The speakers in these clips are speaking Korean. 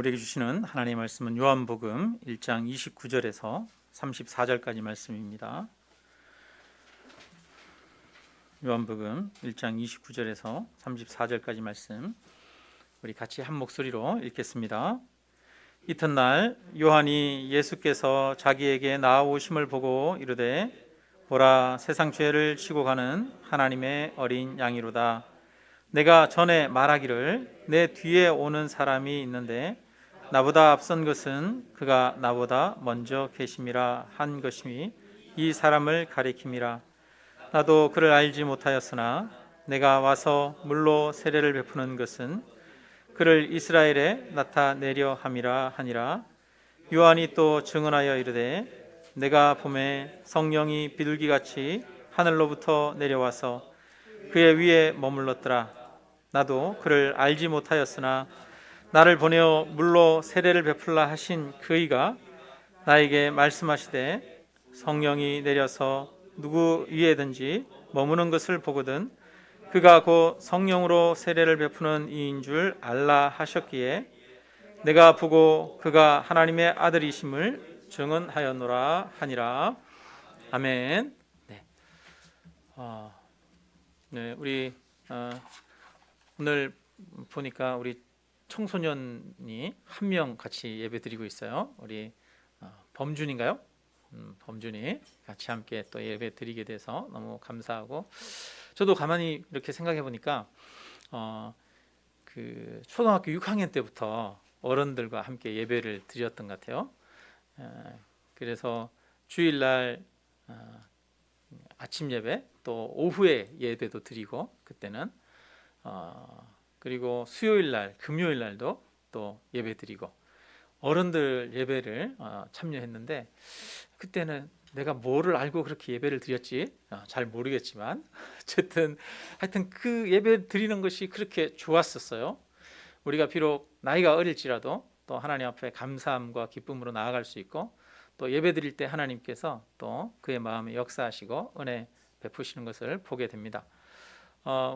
우리에게 주시는 하나님의 말씀은 요한복음 1장 29절에서 34절까지 말씀입니다. 요한복음 1장 29절에서 34절까지 말씀 우리 같이 한 목소리로 읽겠습니다. 이튿날 요한이 예수께서 자기에게 나아오심을 보고 이르되 보라, 세상 죄를 지고 가는 하나님의 어린 양이로다. 내가 전에 말하기를 내 뒤에 오는 사람이 있는데 나보다 앞선 것은 그가 나보다 먼저 계심이라 한 것이니 이 사람을 가리킴이라. 나도 그를 알지 못하였으나 내가 와서 물로 세례를 베푸는 것은 그를 이스라엘에 나타내려 함이라 하니라. 요한이 또 증언하여 이르되 내가 보매 성령이 비둘기같이 하늘로부터 내려와서 그의 위에 머물렀더라. 나도 그를 알지 못하였으나 나를 보내어 물로 세례를 베풀라 하신 그이가 나에게 말씀하시되 성령이 내려서 누구 위에든지 머무는 것을 보거든 그가 곧 성령으로 세례를 베푸는 이인 줄 알라 하셨기에 내가 보고 그가 하나님의 아들이심을 증언하였노라 하니라. 아멘. 우리 오늘 보니까 우리 청소년이 한 명 같이 예배 드리고 있어요. 우리 범준인가요? 범준이 같이 함께 또 예배 드리게 돼서 너무 감사하고, 저도 가만히 이렇게 생각해 보니까 그 초등학교 6학년 때부터 어른들과 함께 예배를 드렸던 것 같아요. 그래서 주일날 아침 예배 또 오후에 예배도 드리고 그때는 그리고 수요일날 금요일날도 또 예배 드리고 어른들 예배를 참여했는데, 그때는 내가 뭐를 알고 그렇게 예배를 드렸지 잘 모르겠지만 어쨌든 하여튼 그 예배 드리는 것이 그렇게 좋았었어요. 우리가 비록 나이가 어릴지라도 또 하나님 앞에 감사함과 기쁨으로 나아갈 수 있고, 또 예배 드릴 때 하나님께서 또 그의 마음에 역사하시고 은혜 베푸시는 것을 보게 됩니다.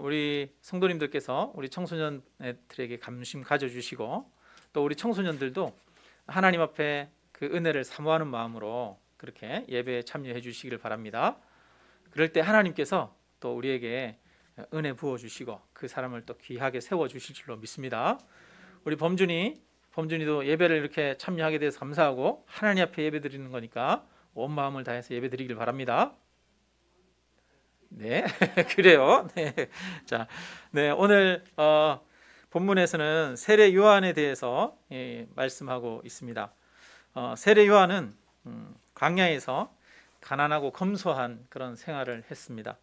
우리 성도님들께서 우리 청소년들에게 관심 가져주시고, 또 우리 청소년들도 하나님 앞에 그 은혜를 사모하는 마음으로 그렇게 예배에 참여해 주시길 바랍니다. 그럴 때 하나님께서 또 우리에게 은혜 부어주시고 그 사람을 또 귀하게 세워주실 줄로 믿습니다. 우리 범준이도 예배를 이렇게 참여하게 돼서 감사하고, 하나님 앞에 예배 드리는 거니까 온 마음을 다해서 예배 드리길 바랍니다. 네, 그래요. 네. 자, 네, 오늘 본문에서는 세례 요한에 대해서 말씀하고 있습니다. 세례 요한은 광야에서 가난하고 검소한 그런 생활을 했습니다.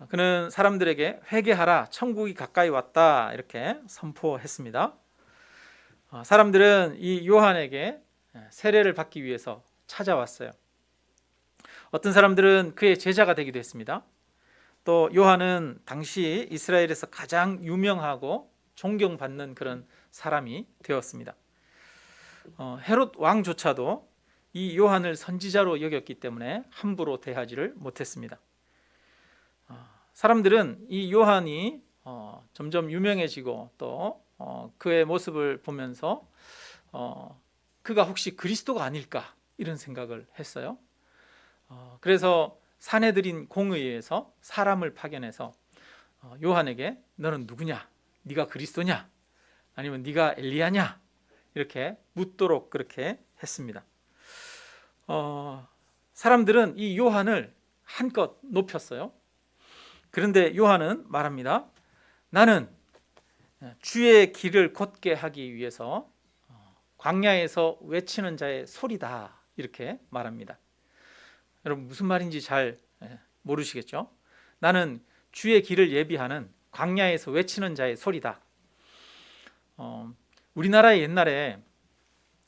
그는 사람들에게 회개하라, 천국이 가까이 왔다 이렇게 선포했습니다. 사람들은 이 요한에게 세례를 받기 위해서 찾아왔어요. 어떤 사람들은 그의 제자가 되기도 했습니다. 또 요한은 당시 이스라엘에서 가장 유명하고 존경받는 그런 사람이 되었습니다. 헤롯 왕조차도 이 요한을 선지자로 여겼기 때문에 함부로 대하지를 못했습니다. 사람들은 이 요한이 점점 유명해지고 또 그의 모습을 보면서 그가 혹시 그리스도가 아닐까 이런 생각을 했어요. 그래서 사내들인 공의회에서 사람을 파견해서 요한에게 너는 누구냐? 네가 그리스도냐? 아니면 네가 엘리야냐? 이렇게 묻도록 그렇게 했습니다. 사람들은 이 요한을 한껏 높였어요. 그런데 요한은 말합니다. 나는 주의 길을 걷게 하기 위해서 광야에서 외치는 자의 소리다 이렇게 말합니다. 여러분 무슨 말인지 잘 모르시겠죠? 나는 주의 길을 예비하는 광야에서 외치는 자의 소리다. 우리나라에 옛날에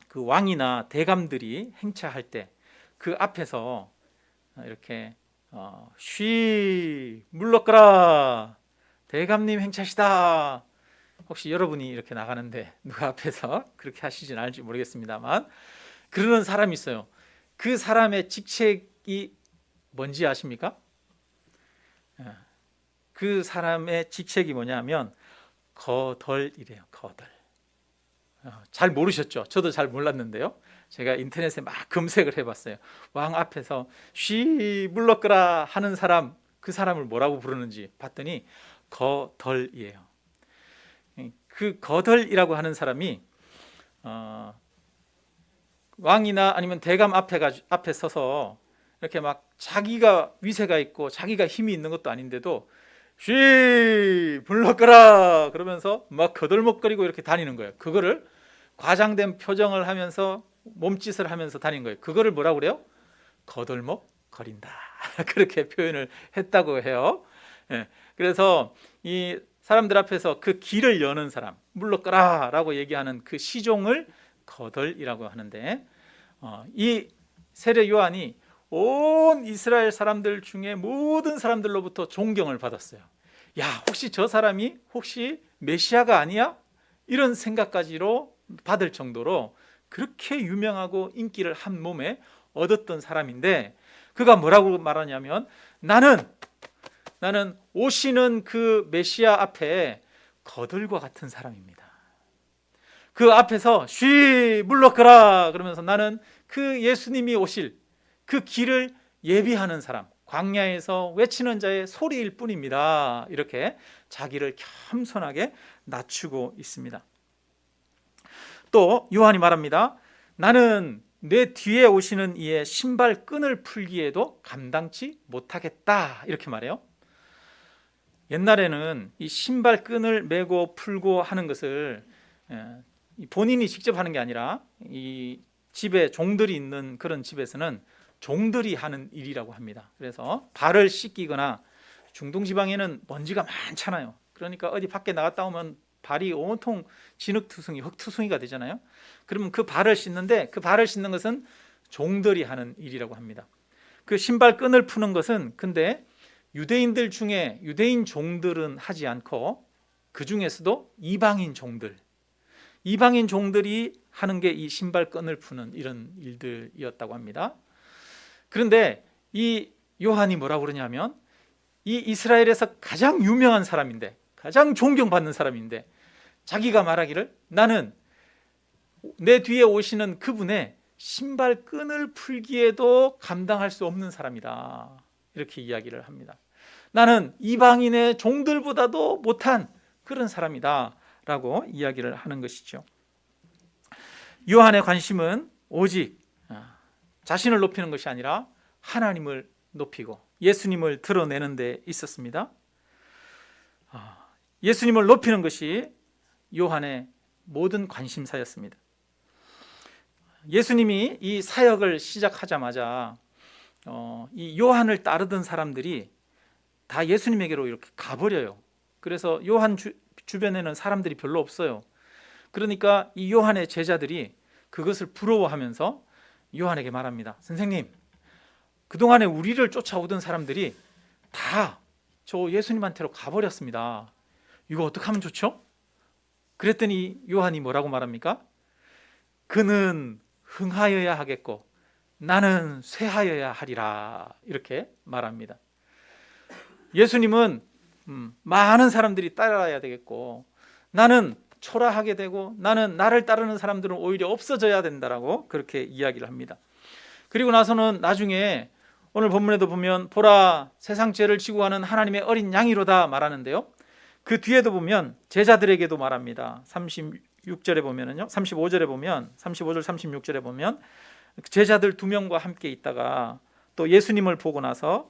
그 왕이나 대감들이 행차할 때 그 앞에서 이렇게 쉬 물러가라 대감님 행차시다. 혹시 여러분이 이렇게 나가는데 누가 앞에서 그렇게 하시진 않을지 모르겠습니다만 그러는 사람이 있어요. 그 사람의 직책이 뭔지 아십니까? 그 사람의 직책이 뭐냐면 거덜이래요. 거덜. 잘 모르셨죠? 저도 잘 몰랐는데요. 제가 인터넷에 막 검색을 해봤어요. 왕 앞에서 쉬 물러거라 하는 사람, 그 사람을 뭐라고 부르는지 봤더니 거덜이에요. 그 거덜이라고 하는 사람이 왕이나 아니면 대감 앞에 서서 이렇게 막 자기가 위세가 있고 자기가 힘이 있는 것도 아닌데도 쉬 물러거라 그러면서 막 거들먹거리고 이렇게 다니는 거예요. 그거를 과장된 표정을 하면서 몸짓을 하면서 다니는 거예요. 그거를 뭐라고 그래요? 거들먹거린다. 그렇게 표현을 했다고 해요. 예, 그래서 이 사람들 앞에서 그 길을 여는 사람, 물러거라 라고 얘기하는 그 시종을 거덜이라고 하는데, 이 세례 요한이 온 이스라엘 사람들 중에 모든 사람들로부터 존경을 받았어요. 야, 혹시 저 사람이 혹시 메시아가 아니야? 이런 생각까지로 받을 정도로 그렇게 유명하고 인기를 한 몸에 얻었던 사람인데, 그가 뭐라고 말하냐면 나는 오시는 그 메시아 앞에 거들과 같은 사람입니다. 그 앞에서 쉬 물러거라 그러면서 나는 그 예수님이 오실 그 길을 예비하는 사람, 광야에서 외치는 자의 소리일 뿐입니다. 이렇게 자기를 겸손하게 낮추고 있습니다. 또 요한이 말합니다. 나는 내 뒤에 오시는 이의 신발 끈을 풀기에도 감당치 못하겠다. 이렇게 말해요. 옛날에는 이 신발 끈을 메고 풀고 하는 것을 본인이 직접 하는 게 아니라 이 집에 종들이 있는 그런 집에서는 종들이 하는 일이라고 합니다. 그래서 발을 씻기거나 중동 지방에는 먼지가 많잖아요. 그러니까 어디 밖에 나갔다 오면 발이 온통 진흙투성이, 흙투성이가 되잖아요. 그러면 그 발을 씻는데 그 발을 씻는 것은 종들이 하는 일이라고 합니다. 그 신발 끈을 푸는 것은 근데 유대인들 중에 유대인 종들은 하지 않고 그 중에서도 이방인 종들이 하는 게 이 신발 끈을 푸는 이런 일들이었다고 합니다. 그런데 이 요한이 뭐라고 그러냐면 이 이스라엘에서 가장 유명한 사람인데 가장 존경받는 사람인데 자기가 말하기를 나는 내 뒤에 오시는 그분의 신발 끈을 풀기에도 감당할 수 없는 사람이다. 이렇게 이야기를 합니다. 나는 이방인의 종들보다도 못한 그런 사람이다 라고 이야기를 하는 것이죠. 요한의 관심은 오직 자신을 높이는 것이 아니라 하나님을 높이고 예수님을 드러내는 데 있었습니다. 예수님을 높이는 것이 요한의 모든 관심사였습니다. 예수님이 이 사역을 시작하자마자 이 요한을 따르던 사람들이 다 예수님에게로 이렇게 가버려요. 그래서 요한 주변에는 사람들이 별로 없어요. 그러니까 이 요한의 제자들이 그것을 부러워하면서 요한에게 말합니다. 선생님, 그동안에 우리를 쫓아오던 사람들이 다 저 예수님한테로 가버렸습니다. 이거 어떻게 하면 좋죠? 그랬더니 요한이 뭐라고 말합니까? 그는 흥하여야 하겠고 나는 쇠하여야 하리라 이렇게 말합니다. 예수님은 많은 사람들이 따라야 되겠고 나는 초라하게 되고 나는 나를 따르는 사람들은 오히려 없어져야 된다라고 그렇게 이야기를 합니다. 그리고 나서는 나중에 오늘 본문에도 보면 보라 세상 죄를 지고 가는 하나님의 어린 양이로다 말하는데요. 그 뒤에도 보면 제자들에게도 말합니다. 36절에 보면은요. 35절에 보면 35절 36절에 보면 제자들 2명과 함께 있다가 또 예수님을 보고 나서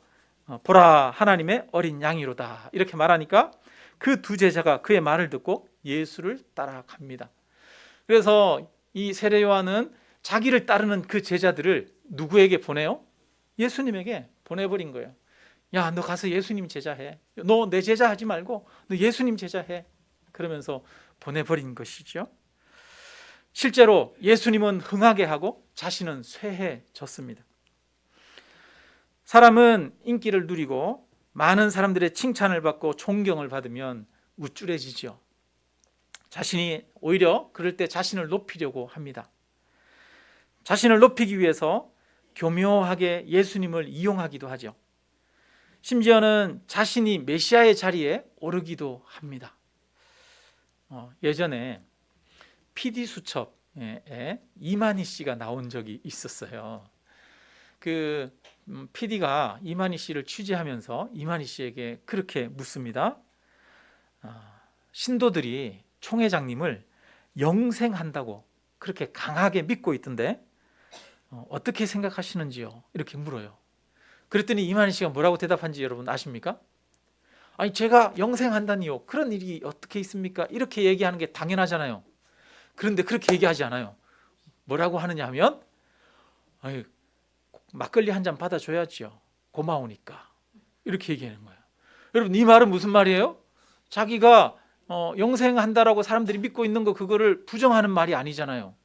보라 하나님의 어린 양이로다 이렇게 말하니까 그 두 제자가 그의 말을 듣고 예수를 따라갑니다. 그래서 이 세례 요한은 자기를 따르는 그 제자들을 누구에게 보내요? 예수님에게 보내버린 거예요. 야, 너 가서 예수님 제자해. 너 내 제자 하지 말고 너 예수님 제자해. 그러면서 보내버린 것이죠. 실제로 예수님은 흥하게 하고 자신은 쇠해졌습니다. 사람은 인기를 누리고 많은 사람들의 칭찬을 받고 존경을 받으면 우쭐해지죠. 자신이 오히려 그럴 때 자신을 높이려고 합니다. 자신을 높이기 위해서 교묘하게 예수님을 이용하기도 하죠. 심지어는 자신이 메시아의 자리에 오르기도 합니다. 예전에 PD 수첩에 이만희 씨가 나온 적이 있었어요. 그 PD가 이만희 씨를 취재하면서 이만희 씨에게 그렇게 묻습니다. 신도들이 총회장님을 영생한다고 그렇게 강하게 믿고 있던데 어떻게 생각하시는지요? 이렇게 물어요. 그랬더니 이만희 씨가 뭐라고 대답한지 여러분 아십니까? 아니 제가 영생한다니요, 그런 일이 어떻게 있습니까? 이렇게 얘기하는 게 당연하잖아요. 그런데 그렇게 얘기하지 않아요. 뭐라고 하느냐 하면 아니, 막걸리 한 잔 받아줘야지요, 고마우니까. 이렇게 얘기하는 거예요. 여러분 이 말은 무슨 말이에요? 자기가 영생한다라고 사람들이 믿고 있는 거, 그거를 부정하는 말이 아니잖아요.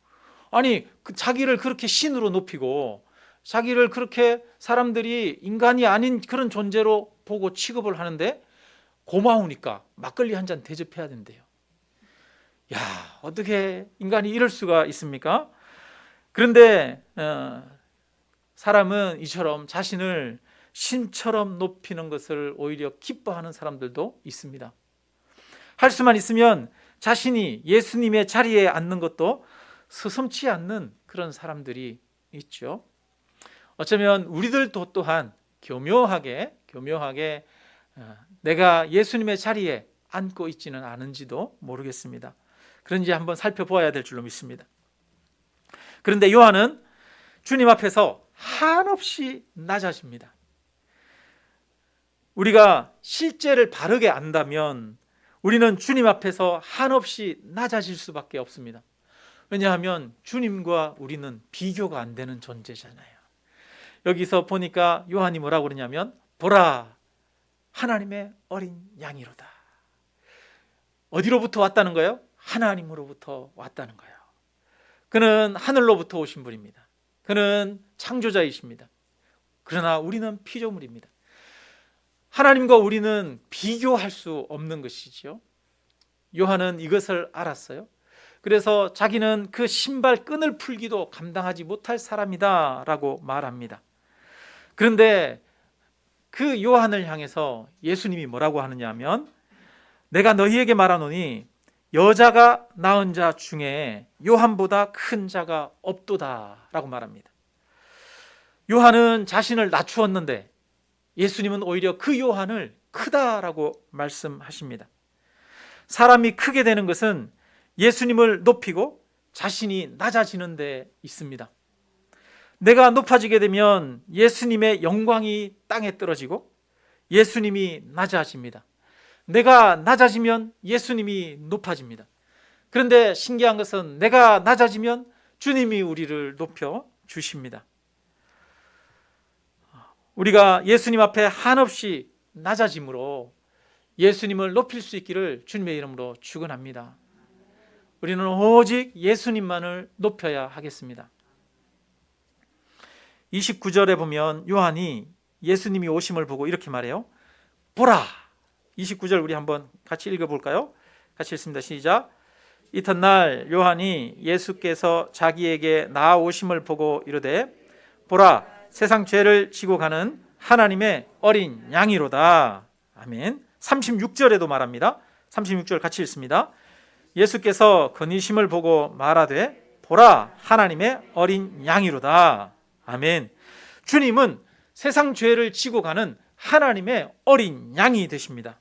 아니 자기를 그렇게 신으로 높이고 자기를 그렇게 사람들이 인간이 아닌 그런 존재로 보고 취급을 하는데 고마우니까 막걸리 한 잔 대접해야 된대요. 야, 어떻게 인간이 이럴 수가 있습니까? 그런데 사람은 이처럼 자신을 신처럼 높이는 것을 오히려 기뻐하는 사람들도 있습니다. 할 수만 있으면 자신이 예수님의 자리에 앉는 것도 서슴지 않는 그런 사람들이 있죠. 어쩌면 우리들도 또한 교묘하게 내가 예수님의 자리에 앉고 있지는 않은지도 모르겠습니다. 그런지 한번 살펴보아야 될 줄로 믿습니다. 그런데 요한은 주님 앞에서 한없이 낮아집니다. 우리가 실제를 바르게 안다면 우리는 주님 앞에서 한없이 낮아질 수밖에 없습니다. 왜냐하면 주님과 우리는 비교가 안 되는 존재잖아요. 여기서 보니까 요한이 뭐라고 그러냐면 보라, 하나님의 어린 양이로다. 어디로부터 왔다는 거예요? 하나님으로부터 왔다는 거예요. 그는 하늘로부터 오신 분입니다. 그는 창조자이십니다. 그러나 우리는 피조물입니다. 하나님과 우리는 비교할 수 없는 것이지요. 요한은 이것을 알았어요. 그래서 자기는 그 신발 끈을 풀기도 감당하지 못할 사람이다 라고 말합니다. 그런데 그 요한을 향해서 예수님이 뭐라고 하느냐 하면 내가 너희에게 말하노니 여자가 낳은 자 중에 요한보다 큰 자가 없도다 라고 말합니다. 요한은 자신을 낮추었는데 예수님은 오히려 그 요한을 크다라고 말씀하십니다. 사람이 크게 되는 것은 예수님을 높이고 자신이 낮아지는 데 있습니다. 내가 높아지게 되면 예수님의 영광이 땅에 떨어지고 예수님이 낮아집니다. 내가 낮아지면 예수님이 높아집니다. 그런데 신기한 것은 내가 낮아지면 주님이 우리를 높여 주십니다. 우리가 예수님 앞에 한없이 낮아짐으로 예수님을 높일 수 있기를 주님의 이름으로 축원합니다. 우리는 오직 예수님만을 높여야 하겠습니다. 29절에 보면 요한이 예수님이 오심을 보고 이렇게 말해요. 보라. 29절 우리 한번 같이 읽어볼까요? 같이 읽습니다. 시작. 이튿날 요한이 예수께서 자기에게 나아오심을 보고 이르되 보라, 세상 죄를 지고 가는 하나님의 어린 양이로다. 아멘. 36절에도 말합니다. 36절 같이 읽습니다. 예수께서 건의심을 보고 말하되 보라, 하나님의 어린 양이로다. 아멘. 주님은 세상 죄를 지고 가는 하나님의 어린 양이 되십니다.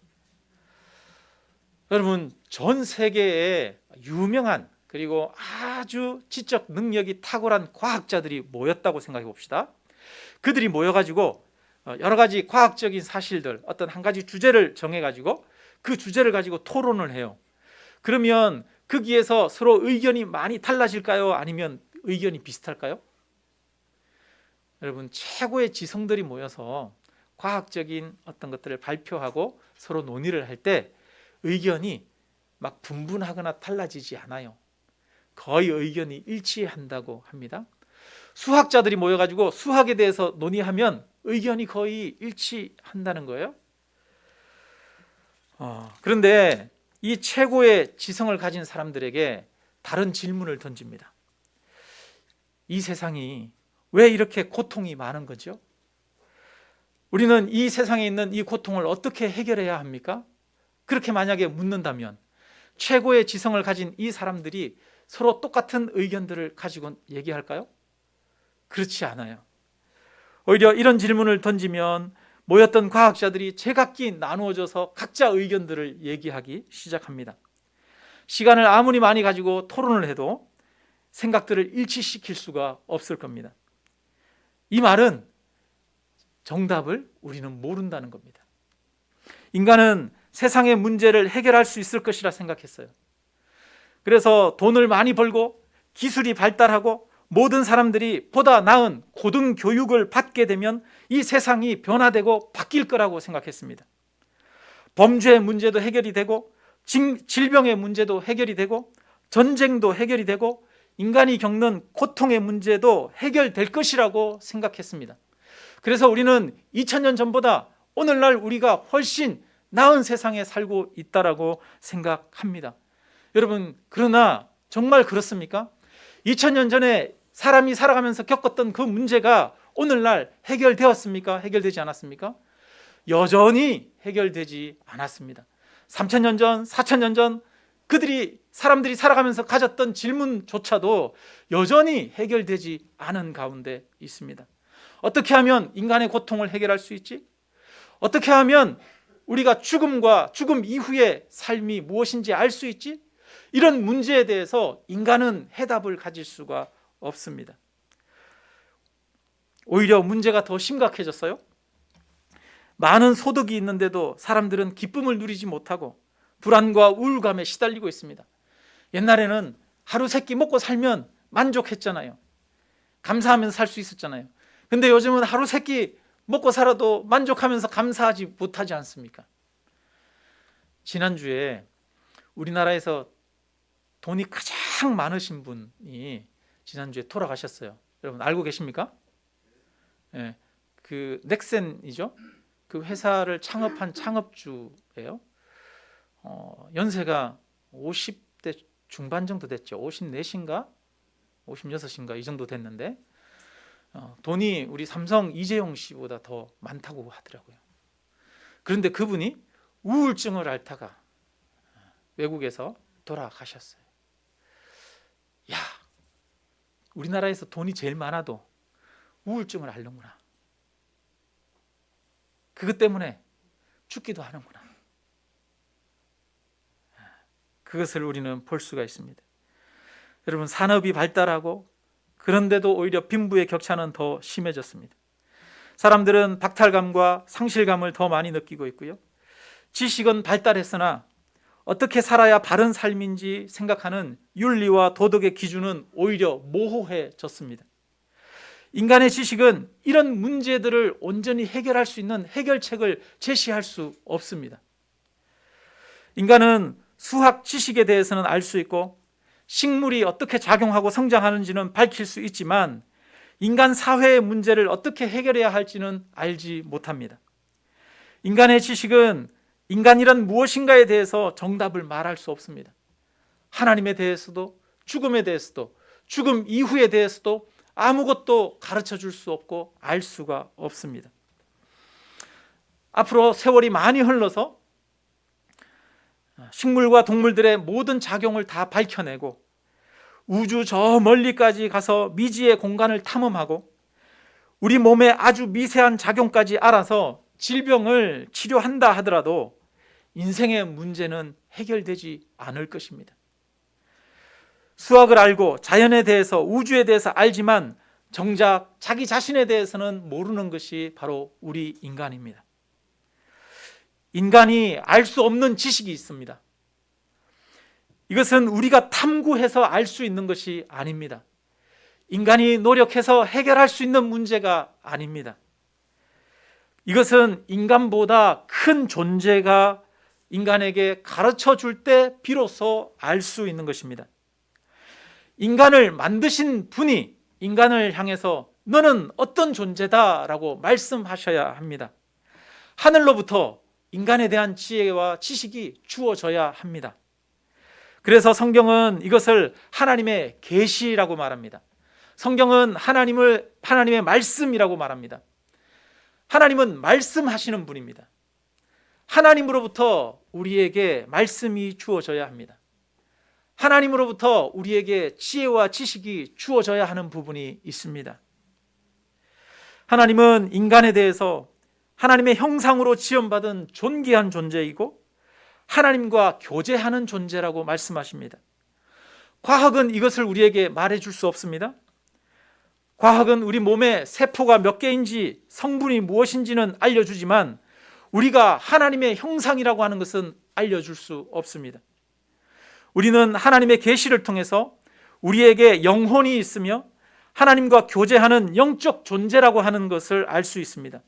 여러분, 전 세계에 유명한 그리고 아주 지적 능력이 탁월한 과학자들이 모였다고 생각해 봅시다. 그들이 모여가지고 여러 가지 과학적인 사실들, 어떤 한 가지 주제를 정해가지고 그 주제를 가지고 토론을 해요. 그러면 거기에서 서로 의견이 많이 달라질까요? 아니면 의견이 비슷할까요? 여러분, 최고의 지성들이 모여서 과학적인 어떤 것들을 발표하고 서로 논의를 할 때 의견이 막 분분하거나 달라지지 않아요. 거의 의견이 일치한다고 합니다. 수학자들이 모여가지고 수학에 대해서 논의하면 의견이 거의 일치한다는 거예요. 그런데 이 최고의 지성을 가진 사람들에게 다른 질문을 던집니다. 이 세상이 왜 이렇게 고통이 많은 거죠? 우리는 이 세상에 있는 이 고통을 어떻게 해결해야 합니까? 그렇게 만약에 묻는다면 최고의 지성을 가진 이 사람들이 서로 똑같은 의견들을 가지고 얘기할까요? 그렇지 않아요. 오히려 이런 질문을 던지면 모였던 과학자들이 제각기 나누어져서 각자 의견들을 얘기하기 시작합니다. 시간을 아무리 많이 가지고 토론을 해도 생각들을 일치시킬 수가 없을 겁니다. 이 말은 정답을 우리는 모른다는 겁니다. 인간은 세상의 문제를 해결할 수 있을 것이라 생각했어요. 그래서 돈을 많이 벌고 기술이 발달하고 모든 사람들이 보다 나은 고등교육을 받게 되면 이 세상이 변화되고 바뀔 거라고 생각했습니다. 범죄의 문제도 해결이 되고 질병의 문제도 해결이 되고 전쟁도 해결이 되고 인간이 겪는 고통의 문제도 해결될 것이라고 생각했습니다. 그래서 우리는 2000년 전보다 오늘날 우리가 훨씬 나은 세상에 살고 있다라고 생각합니다. 여러분, 그러나 정말 그렇습니까? 2000년 전에 사람이 살아가면서 겪었던 그 문제가 오늘날 해결되었습니까? 해결되지 않았습니까? 여전히 해결되지 않았습니다. 3000년 전, 4000년 전 사람들이 살아가면서 가졌던 질문조차도 여전히 해결되지 않은 가운데 있습니다. 어떻게 하면 인간의 고통을 해결할 수 있지? 어떻게 하면 우리가 죽음과 죽음 이후의 삶이 무엇인지 알 수 있지? 이런 문제에 대해서 인간은 해답을 가질 수가 없습니다. 오히려 문제가 더 심각해졌어요. 많은 소득이 있는데도 사람들은 기쁨을 누리지 못하고 불안과 우울감에 시달리고 있습니다. 옛날에는 하루 세 끼 먹고 살면 만족했잖아요. 감사하면서 살 수 있었잖아요. 근데 요즘은 하루 세 끼 먹고 살아도 만족하면서 감사하지 못하지 않습니까? 지난주에 우리나라에서 돈이 가장 많으신 분이 지난주에 돌아가셨어요. 여러분 알고 계십니까? 네, 그 넥센이죠. 그 회사를 창업한 창업주예요. 연세가 50대 중반 정도 됐죠. 54인가 56인가 이 정도 됐는데 돈이 우리 삼성 이재용 씨보다 더 많다고 하더라고요. 그런데 그분이 우울증을 앓다가 외국에서 돌아가셨어요. 야, 우리나라에서 돈이 제일 많아도 우울증을 앓는구나. 그것 때문에 죽기도 하는구나. 그것을 우리는 볼 수가 있습니다. 여러분, 산업이 발달하고 그런데도 오히려 빈부의 격차는 더 심해졌습니다. 사람들은 박탈감과 상실감을 더 많이 느끼고 있고요. 지식은 발달했으나 어떻게 살아야 바른 삶인지 생각하는 윤리와 도덕의 기준은 오히려 모호해졌습니다. 인간의 지식은 이런 문제들을 온전히 해결할 수 있는 해결책을 제시할 수 없습니다. 인간은 수학 지식에 대해서는 알 수 있고 식물이 어떻게 작용하고 성장하는지는 밝힐 수 있지만 인간 사회의 문제를 어떻게 해결해야 할지는 알지 못합니다. 인간의 지식은 인간이란 무엇인가에 대해서 정답을 말할 수 없습니다. 하나님에 대해서도 죽음에 대해서도 죽음 이후에 대해서도 아무것도 가르쳐 줄 수 없고 알 수가 없습니다. 앞으로 세월이 많이 흘러서 식물과 동물들의 모든 작용을 다 밝혀내고 우주 저 멀리까지 가서 미지의 공간을 탐험하고 우리 몸의 아주 미세한 작용까지 알아서 질병을 치료한다 하더라도 인생의 문제는 해결되지 않을 것입니다. 수학을 알고 자연에 대해서 우주에 대해서 알지만 정작 자기 자신에 대해서는 모르는 것이 바로 우리 인간입니다. 인간이 알 수 없는 지식이 있습니다. 이것은 우리가 탐구해서 알 수 있는 것이 아닙니다. 인간이 노력해서 해결할 수 있는 문제가 아닙니다. 이것은 인간보다 큰 존재가 인간에게 가르쳐 줄 때 비로소 알 수 있는 것입니다. 인간을 만드신 분이 인간을 향해서 너는 어떤 존재다 라고 말씀하셔야 합니다. 하늘로부터 인간에 대한 지혜와 지식이 주어져야 합니다. 그래서 성경은 이것을 하나님의 계시라고 말합니다. 성경은 하나님의 말씀이라고 말합니다. 하나님은 말씀하시는 분입니다. 하나님으로부터 우리에게 말씀이 주어져야 합니다. 하나님으로부터 우리에게 지혜와 지식이 주어져야 하는 부분이 있습니다. 하나님은 인간에 대해서 하나님의 형상으로 지음받은 존귀한 존재이고 하나님과 교제하는 존재라고 말씀하십니다. 과학은 이것을 우리에게 말해줄 수 없습니다. 과학은 우리 몸에 세포가 몇 개인지 성분이 무엇인지는 알려주지만 우리가 하나님의 형상이라고 하는 것은 알려줄 수 없습니다. 우리는 하나님의 계시를 통해서 우리에게 영혼이 있으며 하나님과 교제하는 영적 존재라고 하는 것을 알 수 있습니다.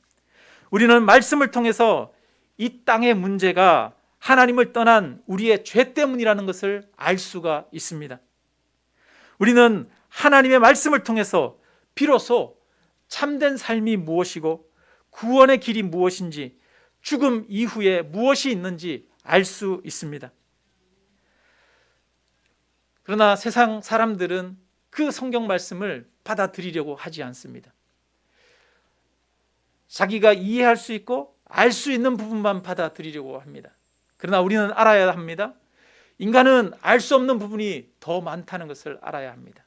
우리는 말씀을 통해서 이 땅의 문제가 하나님을 떠난 우리의 죄 때문이라는 것을 알 수가 있습니다. 우리는 하나님의 말씀을 통해서 비로소 참된 삶이 무엇이고 구원의 길이 무엇인지 죽음 이후에 무엇이 있는지 알 수 있습니다. 그러나 세상 사람들은 그 성경 말씀을 받아들이려고 하지 않습니다. 자기가 이해할 수 있고 알 수 있는 부분만 받아들이려고 합니다. 그러나 우리는 알아야 합니다. 인간은 알 수 없는 부분이 더 많다는 것을 알아야 합니다.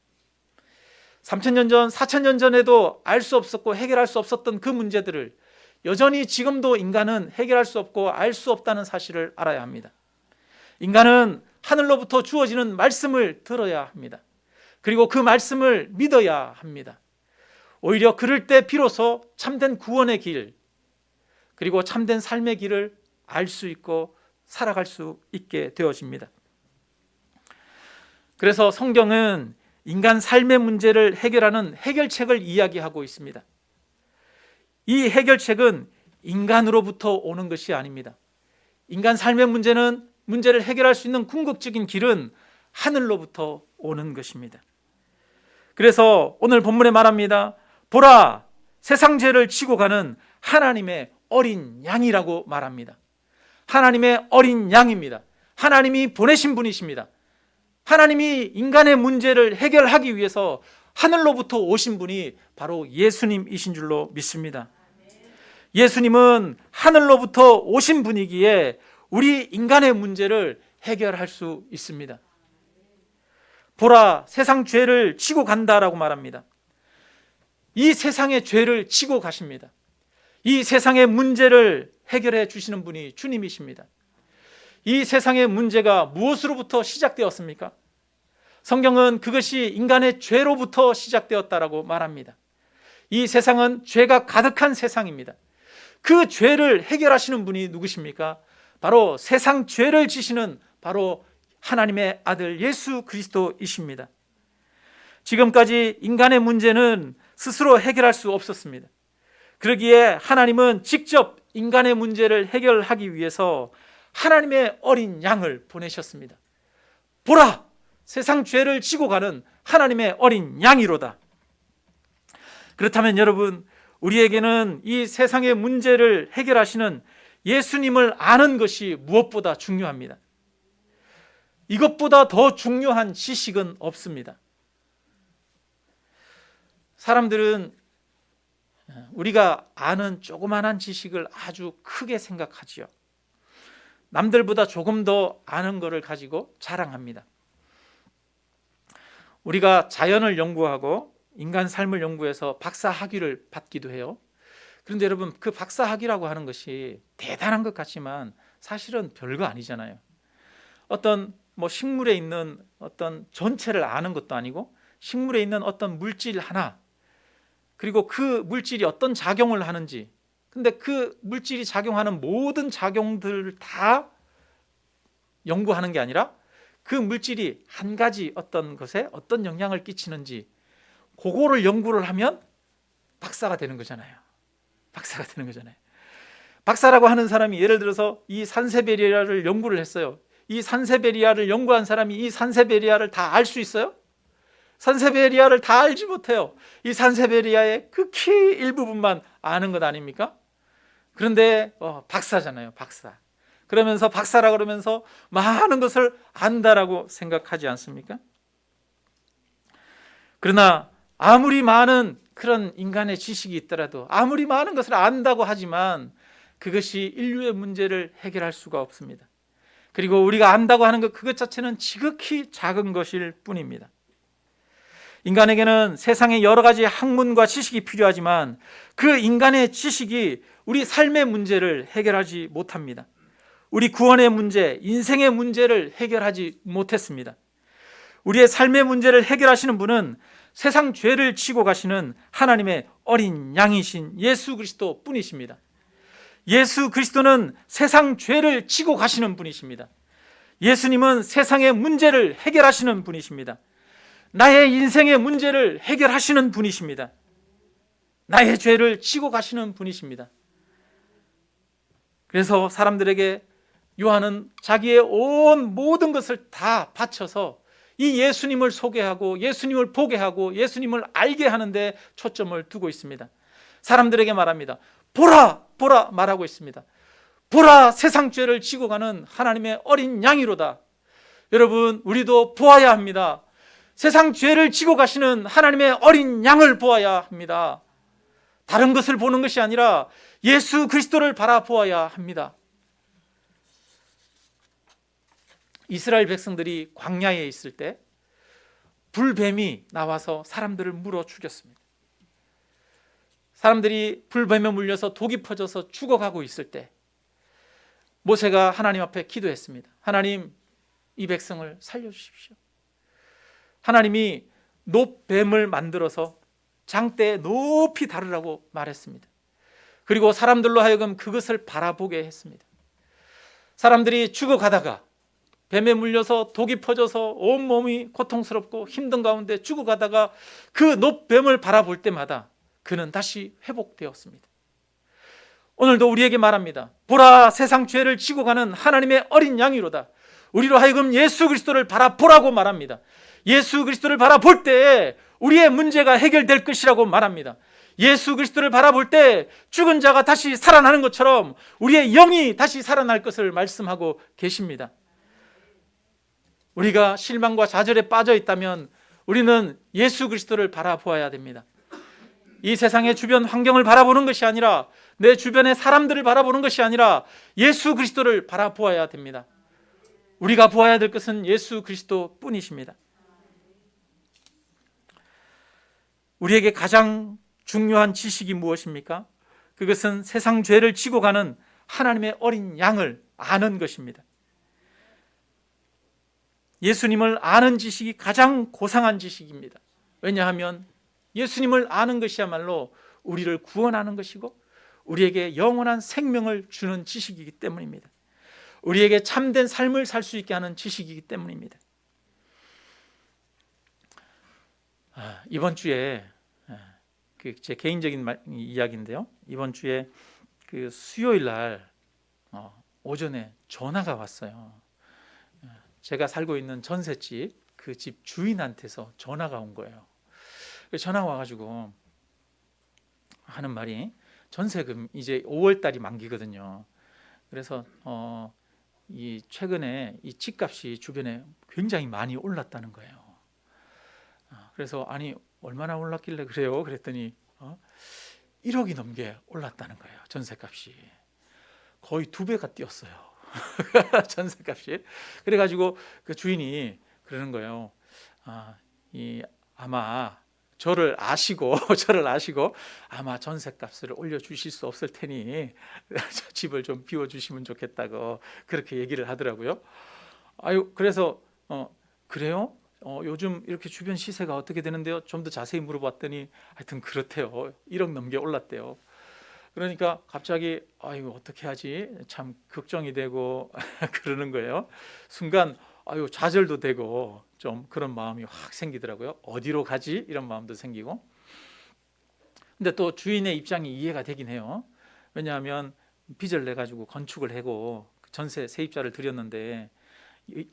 3,000년 전, 4,000년 전에도 알 수 없었고 해결할 수 없었던 그 문제들을 여전히 지금도 인간은 해결할 수 없고 알 수 없다는 사실을 알아야 합니다. 인간은 하늘로부터 주어지는 말씀을 들어야 합니다. 그리고 그 말씀을 믿어야 합니다. 오히려 그럴 때 비로소 참된 구원의 길, 그리고 참된 삶의 길을 알 수 있고 살아갈 수 있게 되어집니다. 그래서 성경은 인간 삶의 문제를 해결하는 해결책을 이야기하고 있습니다. 이 해결책은 인간으로부터 오는 것이 아닙니다. 인간 삶의 문제를 해결할 수 있는 궁극적인 길은 하늘로부터 오는 것입니다. 그래서 오늘 본문에 말합니다. 보라, 세상 죄를 치고 가는 하나님의 어린 양이라고 말합니다. 하나님의 어린 양입니다. 하나님이 보내신 분이십니다. 하나님이 인간의 문제를 해결하기 위해서 하늘로부터 오신 분이 바로 예수님이신 줄로 믿습니다. 예수님은 하늘로부터 오신 분이기에 우리 인간의 문제를 해결할 수 있습니다. 보라, 세상 죄를 치고 간다라고 말합니다. 이 세상의 죄를 치고 가십니다. 이 세상의 문제를 해결해 주시는 분이 주님이십니다. 이 세상의 문제가 무엇으로부터 시작되었습니까? 성경은 그것이 인간의 죄로부터 시작되었다라고 말합니다. 이 세상은 죄가 가득한 세상입니다. 그 죄를 해결하시는 분이 누구십니까? 바로 세상 죄를 지시는 바로 하나님의 아들 예수 그리스도이십니다. 지금까지 인간의 문제는 스스로 해결할 수 없었습니다. 그러기에 하나님은 직접 인간의 문제를 해결하기 위해서 하나님의 어린 양을 보내셨습니다. 보라, 세상 죄를 지고 가는 하나님의 어린 양이로다. 그렇다면 여러분, 우리에게는 이 세상의 문제를 해결하시는 예수님을 아는 것이 무엇보다 중요합니다. 이것보다 더 중요한 지식은 없습니다. 사람들은 우리가 아는 조그만한 지식을 아주 크게 생각하지요. 남들보다 조금 더 아는 것을 가지고 자랑합니다. 우리가 자연을 연구하고 인간 삶을 연구해서 박사 학위를 받기도 해요. 그런데 여러분, 그 박사 학위라고 하는 것이 대단한 것 같지만 사실은 별거 아니잖아요. 어떤 식물에 있는 어떤 전체를 아는 것도 아니고 식물에 있는 어떤 물질 하나, 그리고 그 물질이 어떤 작용을 하는지, 근데 그 물질이 작용하는 모든 작용들을 다 연구하는 게 아니라 그 물질이 한 가지 어떤 것에 어떤 영향을 끼치는지 그거를 연구를 하면 박사가 되는 거잖아요. 박사가 되는 거잖아요. 박사라고 하는 사람이 예를 들어서 이 산세베리아를 연구를 했어요. 이 산세베리아를 연구한 사람이 이 산세베리아를 다 알 수 있어요? 산세베리아를 다 알지 못해요. 이 산세베리아의 극히 일부분만 아는 것 아닙니까? 그런데 박사잖아요. 박사. 그러면서 박사라 그러면서 많은 것을 안다라고 생각하지 않습니까? 그러나 아무리 많은 그런 인간의 지식이 있더라도, 아무리 많은 것을 안다고 하지만 그것이 인류의 문제를 해결할 수가 없습니다. 그리고 우리가 안다고 하는 것 그것 자체는 지극히 작은 것일 뿐입니다. 인간에게는 세상의 여러 가지 학문과 지식이 필요하지만 그 인간의 지식이 우리 삶의 문제를 해결하지 못합니다. 우리 구원의 문제, 인생의 문제를 해결하지 못했습니다. 우리의 삶의 문제를 해결하시는 분은 세상 죄를 지고 가시는 하나님의 어린 양이신 예수 그리스도 뿐이십니다. 예수 그리스도는 세상 죄를 지고 가시는 분이십니다. 예수님은 세상의 문제를 해결하시는 분이십니다. 나의 인생의 문제를 해결하시는 분이십니다. 나의 죄를 지고 가시는 분이십니다. 그래서 사람들에게 요한은 자기의 온 모든 것을 다 바쳐서 이 예수님을 소개하고 예수님을 보게 하고 예수님을 알게 하는데 초점을 두고 있습니다. 사람들에게 말합니다. 보라, 보라 말하고 있습니다. 보라, 세상 죄를 지고 가는 하나님의 어린 양이로다. 여러분, 우리도 보아야 합니다. 세상 죄를 지고 가시는 하나님의 어린 양을 보아야 합니다. 다른 것을 보는 것이 아니라 예수 그리스도를 바라보아야 합니다. 이스라엘 백성들이 광야에 있을 때 불뱀이 나와서 사람들을 물어 죽였습니다. 사람들이 불뱀에 물려서 독이 퍼져서 죽어가고 있을 때 모세가 하나님 앞에 기도했습니다. 하나님, 이 백성을 살려주십시오. 하나님이 놋뱀을 만들어서 장대에 높이 다루라고 말했습니다. 그리고 사람들로 하여금 그것을 바라보게 했습니다. 사람들이 죽어가다가 뱀에 물려서 독이 퍼져서 온몸이 고통스럽고 힘든 가운데 죽어가다가 그 놋뱀을 바라볼 때마다 그는 다시 회복되었습니다. 오늘도 우리에게 말합니다. 보라, 세상 죄를 지고 가는 하나님의 어린 양이로다. 우리로 하여금 예수 그리스도를 바라보라고 말합니다. 예수 그리스도를 바라볼 때 우리의 문제가 해결될 것이라고 말합니다. 예수 그리스도를 바라볼 때 죽은 자가 다시 살아나는 것처럼 우리의 영이 다시 살아날 것을 말씀하고 계십니다. 우리가 실망과 좌절에 빠져 있다면 우리는 예수 그리스도를 바라보아야 됩니다. 이 세상의 주변 환경을 바라보는 것이 아니라 내 주변의 사람들을 바라보는 것이 아니라 예수 그리스도를 바라보아야 됩니다. 우리가 보아야 될 것은 예수 그리스도 뿐이십니다. 우리에게 가장 중요한 지식이 무엇입니까? 그것은 세상 죄를 지고 가는 하나님의 어린 양을 아는 것입니다. 예수님을 아는 지식이 가장 고상한 지식입니다. 왜냐하면 예수님을 아는 것이야말로 우리를 구원하는 것이고 우리에게 영원한 생명을 주는 지식이기 때문입니다. 우리에게 참된 삶을 살 수 있게 하는 지식이기 때문입니다. 이번 주에 제 개인적인 이야기인데요. 이번 주에 그 수요일 날 오전에 전화가 왔어요. 제가 살고 있는 전셋집 그 집 주인한테서 전화가 온 거예요. 전화가 와가지고 하는 말이 전세금 이제 5월 달이 만기거든요. 그래서 이 최근에 이 집값이 주변에 굉장히 많이 올랐다는 거예요. 그래서 아니 얼마나 올랐길래 그래요? 그랬더니 1억이 넘게 올랐다는 거예요. 전세값이 거의 2배가 뛰었어요. 전세값이. 그래가지고 그 주인이 그러는 거예요. 아마 저를 아시고 아마 전세값을 올려주실 수 없을 테니 집을 좀 비워주시면 좋겠다고 그렇게 얘기를 하더라고요. 그래서 그래요? 요즘 이렇게 주변 시세가 어떻게 되는데요? 좀 더 자세히 물어봤더니 하여튼 그렇대요. 1억 넘게 올랐대요. 그러니까 갑자기 이거 어떻게 하지? 참 걱정이 되고 그러는 거예요. 순간 좌절도 되고 좀 그런 마음이 확 생기더라고요. 어디로 가지? 이런 마음도 생기고. 근데 또 주인의 입장이 이해가 되긴 해요. 왜냐하면 빚을 내 가지고 건축을 하고 전세 세입자를 들였는데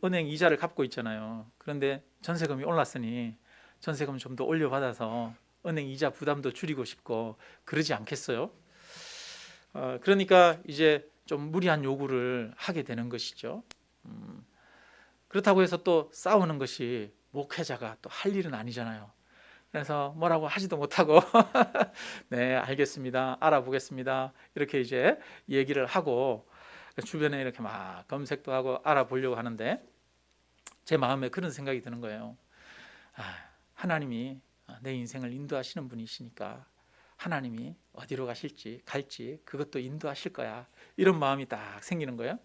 은행 이자를 갚고 있잖아요. 그런데 전세금이 올랐으니 전세금 좀 더 올려받아서 은행 이자 부담도 줄이고 싶고 그러지 않겠어요? 그러니까 이제 좀 무리한 요구를 하게 되는 것이죠. 그렇다고 해서 또 싸우는 것이 목회자가 또 할 일은 아니잖아요. 그래서 뭐라고 하지도 못하고 네, 알겠습니다. 알아보겠습니다. 이렇게 이제 얘기를 하고 주변에 이렇게 막 검색도 하고 알아보려고 하는데 제 마음에 그런 생각이 드는 거예요. 하나님이 내 인생을 인도하시는 분이시니까 하나님이 어디로 갈지 그것도 인도하실 거야, 이런 마음이 딱 생기는 거예요.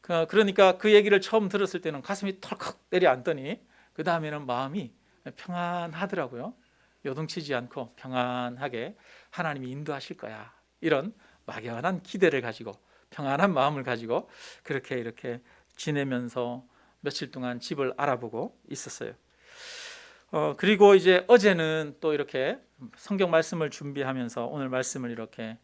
그러니까 그 얘기를 처음 들었을 때는 가슴이 털컥 내려앉더니 그 다음에는 마음이 평안하더라고요. 요동치지 않고 평안하게 하나님이 인도하실 거야, 이런 막연한 기대를 가지고 평안한 마음을 가지고 그렇게 이렇게 지내면서 며칠 동안 집을 알아보고 있었어요. 그리고 이제 어제는 또 이렇게 성경 말씀을 준비하면서 오늘 말씀을 이렇게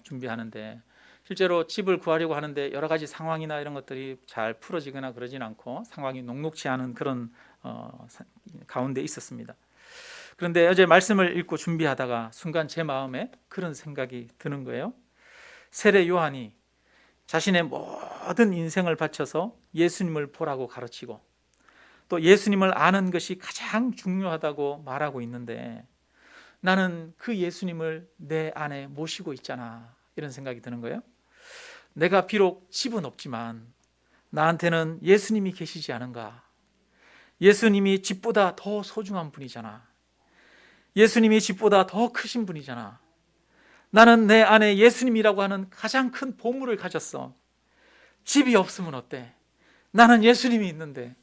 준비하는데, 실제로 집을 구하려고 하는데 여러 가지 상황이나 이런 것들이 잘 풀어지거나 그러진 않고 상황이 녹록지 않은 그런 가운데 있었습니다. 그런데 어제 말씀을 읽고 준비하다가 순간 제 마음에 그런 생각이 드는 거예요. 세례 요한이 자신의 모든 인생을 바쳐서 예수님을 보라고 가르치고 또 예수님을 아는 것이 가장 중요하다고 말하고 있는데, 나는 그 예수님을 내 안에 모시고 있잖아, 이런 생각이 드는 거예요. 내가 비록 집은 없지만 나한테는 예수님이 계시지 않은가? 예수님이 집보다 더 소중한 분이잖아. 예수님이 집보다 더 크신 분이잖아. 나는 내 안에 예수님이라고 하는 가장 큰 보물을 가졌어. 집이 없으면 어때? 나는 예수님이 있는데.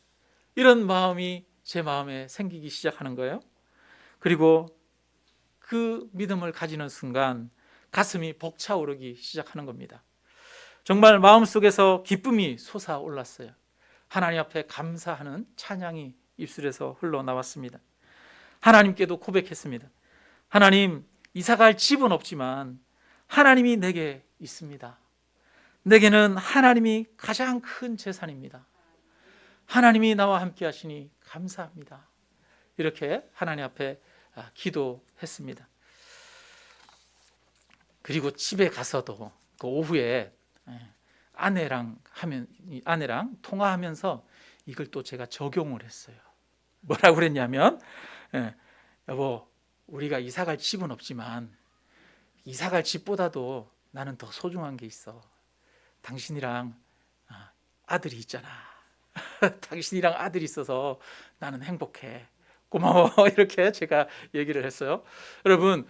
이런 마음이 제 마음에 생기기 시작하는 거예요. 그리고 그 믿음을 가지는 순간 가슴이 벅차오르기 시작하는 겁니다. 정말 마음속에서 기쁨이 솟아올랐어요. 하나님 앞에 감사하는 찬양이 입술에서 흘러나왔습니다. 하나님께도 고백했습니다. 하나님, 이사갈 집은 없지만 하나님이 내게 있습니다. 내게는 하나님이 가장 큰 재산입니다. 하나님이 나와 함께 하시니 감사합니다. 이렇게 하나님 앞에 기도했습니다. 그리고 집에 가서도 그 오후에 아내랑 통화하면서 이걸 또 제가 적용을 했어요. 뭐라고 그랬냐면, 여보, 우리가 이사갈 집은 없지만 이사갈 집보다도 나는 더 소중한 게 있어. 당신이랑 아들이 있잖아. 당신이랑 아들이 있어서 나는 행복해. 고마워. 이렇게 제가 얘기를 했어요. 여러분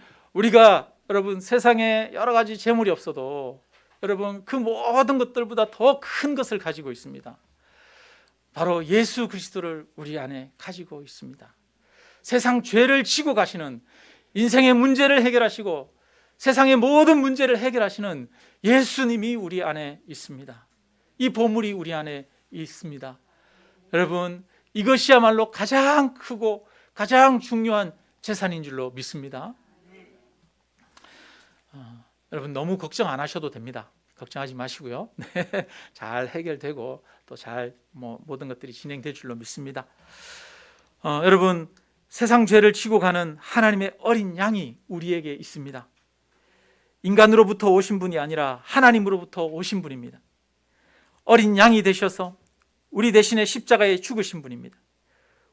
세상에 여러 가지 재물이 없어도 여러분 그 모든 것들보다 더 큰 것을 가지고 있습니다. 바로 예수 그리스도를 우리 안에 가지고 있습니다. 세상 죄를 지고 가시는, 인생의 문제를 해결하시고 세상의 모든 문제를 해결하시는 예수님이 우리 안에 있습니다. 이 보물이 우리 안에 있습니다. 여러분, 이것이야말로 가장 크고 가장 중요한 재산인 줄로 믿습니다. 여러분, 너무 걱정 안 하셔도 됩니다. 걱정하지 마시고요. 잘 해결되고 또 잘 모든 것들이 진행될 줄로 믿습니다. 여러분, 세상 죄를 지고 가는 하나님의 어린 양이 우리에게 있습니다. 인간으로부터 오신 분이 아니라 하나님으로부터 오신 분입니다. 어린 양이 되셔서 우리 대신에 십자가에 죽으신 분입니다.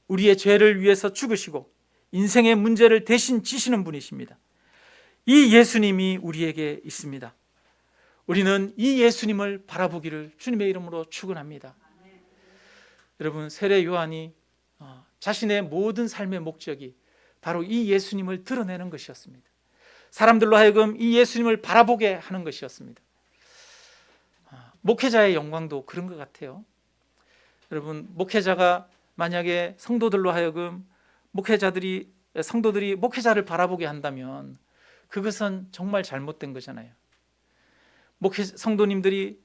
우리의 죄를 위해서 죽으시고 인생의 문제를 대신 지시는 분이십니다. 이 예수님이 우리에게 있습니다. 우리는 이 예수님을 바라보기를 주님의 이름으로 축원합니다. 여러분, 세례 요한이 자신의 모든 삶의 목적이 바로 이 예수님을 드러내는 것이었습니다. 사람들로 하여금 이 예수님을 바라보게 하는 것이었습니다. 목회자의 영광도 그런 것 같아요. 여러분, 목회자가 만약에 성도들로 하여금 성도들이 목회자를 바라보게 한다면 그것은 정말 잘못된 거잖아요. 성도님들이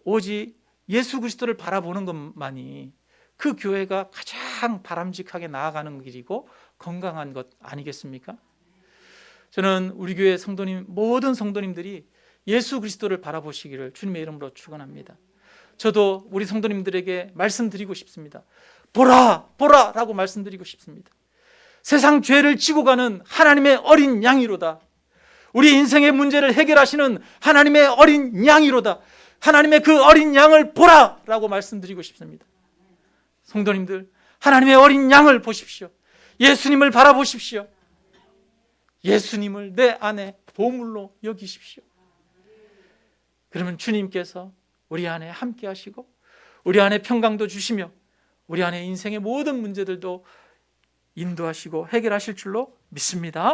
오직 예수 그리스도를 바라보는 것만이 그 교회가 가장 바람직하게 나아가는 길이고 건강한 것 아니겠습니까? 저는 우리 교회 모든 성도님들이 예수 그리스도를 바라보시기를 주님의 이름으로 축원합니다. 저도 우리 성도님들에게 말씀드리고 싶습니다. 보라, 보라 라고 말씀드리고 싶습니다. 세상 죄를 지고 가는 하나님의 어린 양이로다. 우리 인생의 문제를 해결하시는 하나님의 어린 양이로다. 하나님의 그 어린 양을 보라 라고 말씀드리고 싶습니다. 성도님들, 하나님의 어린 양을 보십시오. 예수님을 바라보십시오. 예수님을 내 안에 보물로 여기십시오. 그러면 주님께서 우리 안에 함께 하시고 우리 안에 평강도 주시며 우리 안에 인생의 모든 문제들도 인도하시고 해결하실 줄로 믿습니다.